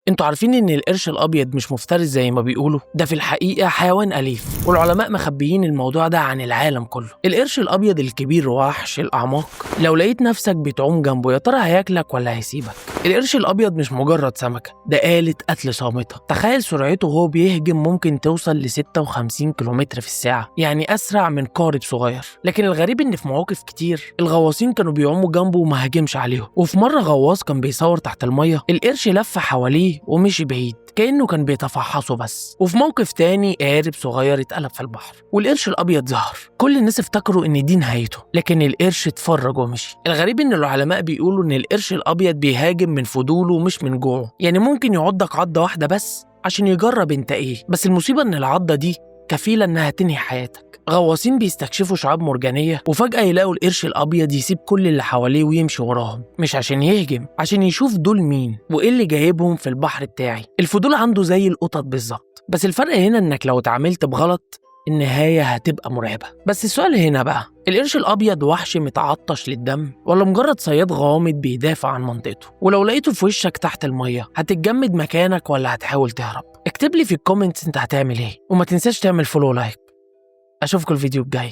انتوا عارفين ان القرش الابيض مش مفترس زي ما بيقولوا؟ ده في الحقيقه حيوان اليف، والعلماء مخبيين الموضوع ده عن العالم كله. القرش الابيض الكبير وحش الاعماق، لو لقيت نفسك بتعوم جنبه يا ترى هياكلك ولا هيسيبك؟ القرش الابيض مش مجرد سمكه، ده آلة قتل صامته. تخيل سرعته وهو بيهجم ممكن توصل ل 56 كيلومتر في الساعه، يعني اسرع من قارب صغير. لكن الغريب ان في مواقف كتير الغواصين كانوا بيعوموا جنبه وما هاجمش عليهم. وفي مره غواص كان بيصور تحت الميه، القرش لف حواليه ومشي بعيد كأنه كان بيتفحصه بس. وفي موقف تاني قارب صغير اتقلب في البحر والقرش الأبيض ظهر. كل الناس افتكروا إن دي نهايته، لكن القرش اتفرج ومشي. الغريب إن العلماء بيقولوا إن القرش الأبيض بيهاجم من فضوله مش من جوعه، يعني ممكن يعضك عضة واحدة بس عشان يجرب انت ايه. بس المصيبة إن العضة دي كفيلة إنها تنهي حياتك. غواصين بيستكشفوا شعاب مرجانية وفجأة يلاقوا القرش الأبيض يسيب كل اللي حواليه ويمشي وراهم، مش عشان يهجم، عشان يشوف دول مين وإيه اللي جايبهم في البحر بتاعي. الفضول عنده زي القطط بالظبط، بس الفرق هنا إنك لو اتعاملت بغلط النهاية هتبقى مرعبة. بس السؤال هنا بقى، القرش الأبيض وحش متعطش للدم ولا مجرد صياد غامض بيدافع عن منطقته؟ ولو لقيته في وشك تحت المية هتتجمد مكانك ولا هتحاول تهرب؟ اكتب لي في الكومنتس انت هتعمل ايه، وما تنساش تعمل فولو لايك. اشوفكم الفيديو الجاي.